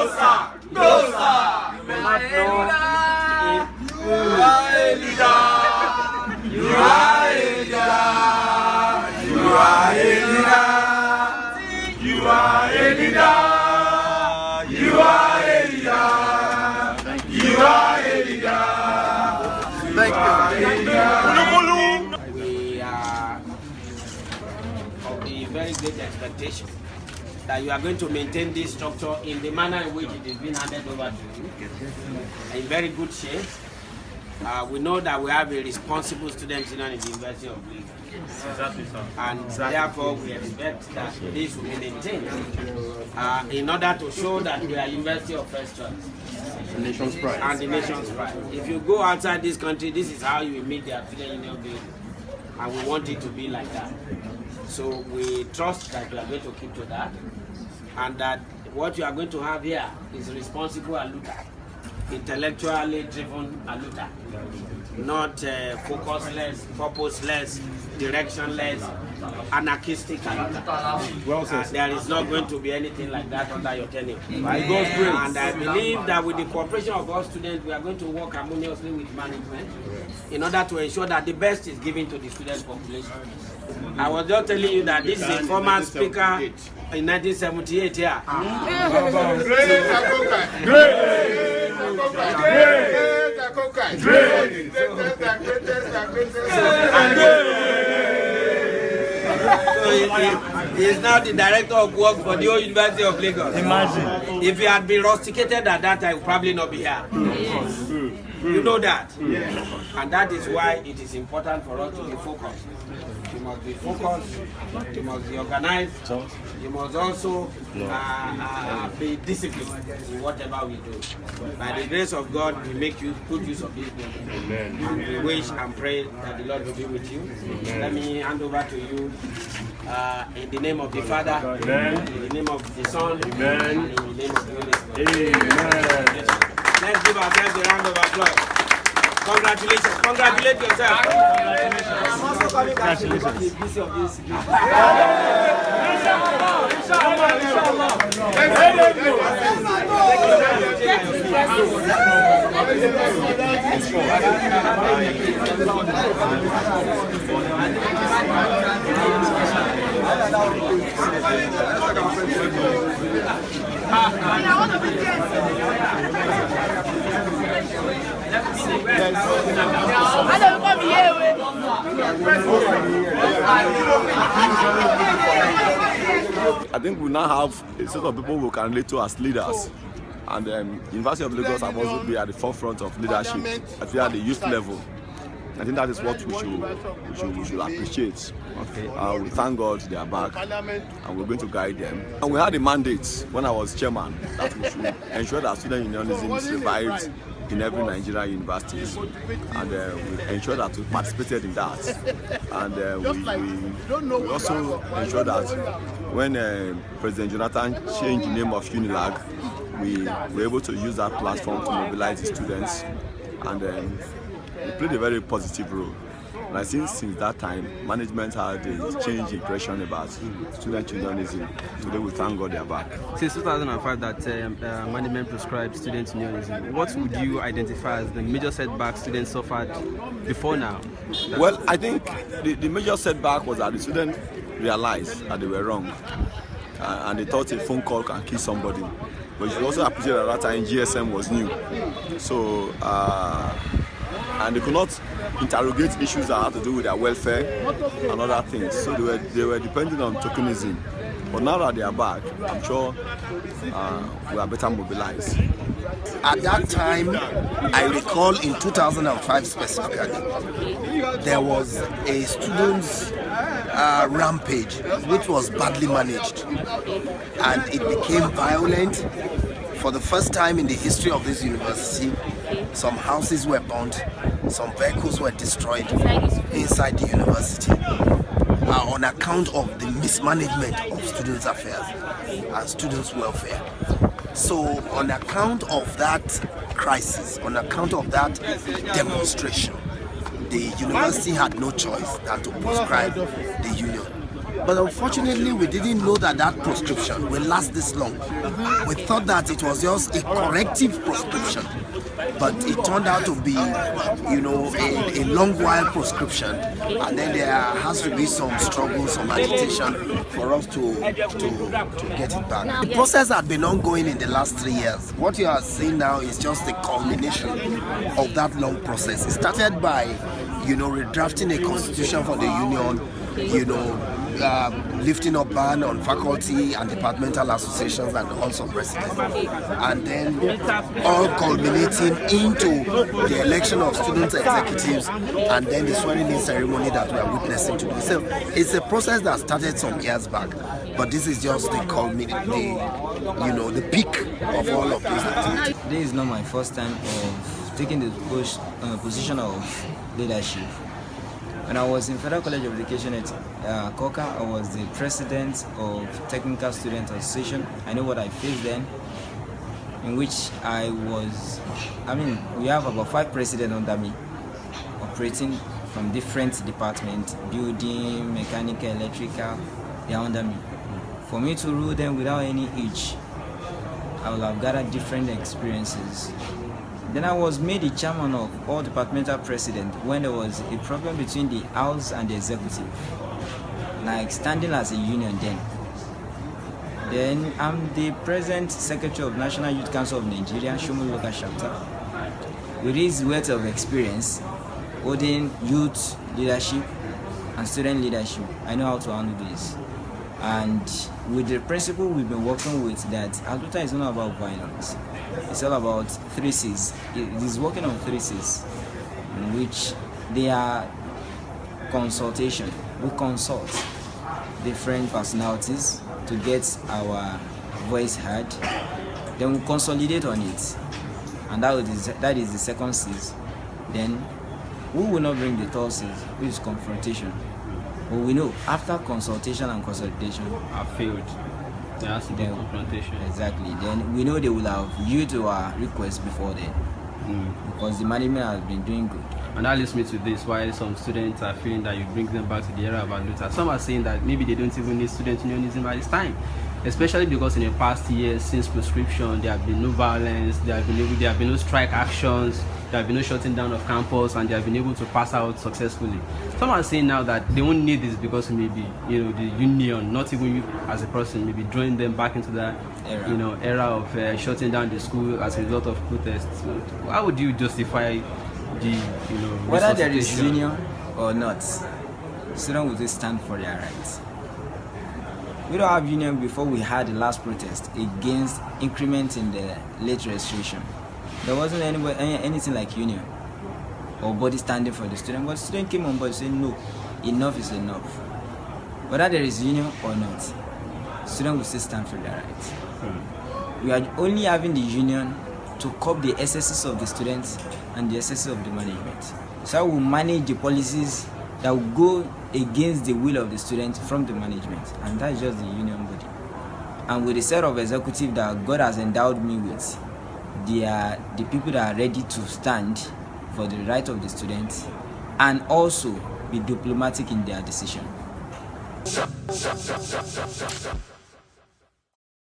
We are of the very great expectation that you are going to maintain this structure in the manner in which it is being handed over to you, in very good shape. We know that we have a responsible student union in the University of UNILAG. Exactly, sir. And therefore we expect that this will be maintained in order to show that we are University of First Choice. The nation's pride. And the nation's pride. If you go outside this country, this is how you will meet the student union building. And we want it to be like that. So we trust that you are going to keep to that. And that what you are going to have here is responsible aluta, intellectually driven aluta, not focusless, purposeless, directionless, anarchistic aluta. Well said. There is not going to be anything like that under your tenure. And I believe that with the cooperation of all students, we are going to work harmoniously with management in order to ensure that the best is given to the student population. I was just telling you that this is a former speaker in 1978 here. He is now the director of work for the whole University of Lagos. Imagine. If he had been rusticated at that time, he would probably not be here. You know that. And that is why it is important for us to be focused. You must be focused, you must be organized, you must also be disciplined in whatever we do. By the grace of God, we make good use of this building. And we wish and pray that the Lord will be with you. Let me hand over to you in the name of the Father, in the name of the Son, and in the name of the Holy Spirit. Amen. Let's give ourselves a round of applause. Congratulations. Congratulate yourself. I'm also coming back to the busy of this. I think we now have a set of people who can relate to as leaders, and University of Lagos have also been at the forefront of leadership, at the youth level. I think that is what we should appreciate. Okay. We thank God they are back, and we're going to guide them. And we had a mandate when I was chairman that we should ensure that student unionism is revived in every Nigerian university, and we ensured that we participated in that. And we also ensured that when President Jonathan changed the name of UNILAG, we were able to use that platform to mobilize the students, and we played a very positive role. And I think since that time, management had a change impression about student unionism. Today we thank God they are back. Since 2005 that management prescribed student unionism, what would you identify as the major setbacks students suffered before now? Well, I think the major setback was that the students realized that they were wrong. And they thought a phone call can kill somebody. But you should also appreciate that at that time GSM was new. So, and they could not interrogate issues that had to do with their welfare and other things. So they were depending on tokenism. But now that they are back, I'm sure we are better mobilized. At that time, I recall in 2005 specifically, there was a students' rampage which was badly managed, and it became violent. For the first time in the history of this university, some houses were burnt, some vehicles were destroyed inside the university on account of the mismanagement of students' affairs and students' welfare. So on account of that crisis, on account of that demonstration, the university had no choice than to proscribe the union. But unfortunately, we didn't know that that proscription will last this long. We thought that it was just a corrective proscription, but it turned out to be, you know, a long while proscription, and then there has to be some struggle, some agitation for us to get it back. The process had been ongoing in the last 3 years. What you are seeing now is just the culmination of that long process. It started by, you know, redrafting a constitution for the union, you know, lifting up ban on faculty and departmental associations and halls of residence, and then all culminating into the election of student executives and then the swearing-in ceremony that we are witnessing today. So it's a process that started some years back, but this is just the the peak of all of these activities. This is not my first time of taking the position of leadership. When I was in Federal College of Education at Koka, I was the president of Technical Student Association. I know what I faced then, in which we have about 5 presidents under me, operating from different departments, building, mechanical, electrical, they are under me. For me to rule them without any age, I will have gathered different experiences. Then I was made the chairman of all departmental president when there was a problem between the House and the executive, like standing as a union then. Then I'm the present secretary of National Youth Council of Nigeria, Shumu Local Chapter. With this wealth of experience, holding youth leadership and student leadership, I know how to handle this. And with the principle we've been working with, that Alberta is not about violence. It's all about 3 C's. It is working on 3 C's, in which they are consultation. We consult different personalities to get our voice heard. Then we consolidate on it, and that is the second C's. Then we will not bring the third C's, which is confrontation. But we know after consultation and consolidation have failed. There has to be confrontation. Exactly. Then we know they will have viewed to our request before then, because the management has been doing good. And that leads me to this: why some students are feeling that you bring them back to the era of Luther. Some are saying that maybe they don't even need student unionism at this time, especially because in the past years since prescription there have been no violence, there have been no strike actions, there have been no shutting down of campus, and they have been able to pass out successfully. Some are saying now that they won't need this because maybe, you know, the union, not even you as a person, maybe drawing them back into that era of shutting down the school as a result of protests. So how would you justify the whether there is union or not, students will stand for their rights. We don't have union before we had the last protest against increment in the late registration. There wasn't anything like union or body standing for the student, but the student came on board saying no, enough is enough. Whether there is union or not, students will still stand for their rights. We are only having the union to curb the excesses of the students and the excesses of the management. So we manage the policies that will go against the will of the students from the management, and that is just the union body. And with the set of executive that God has endowed me with, they are the people that are ready to stand for the right of the students and also be diplomatic in their decision.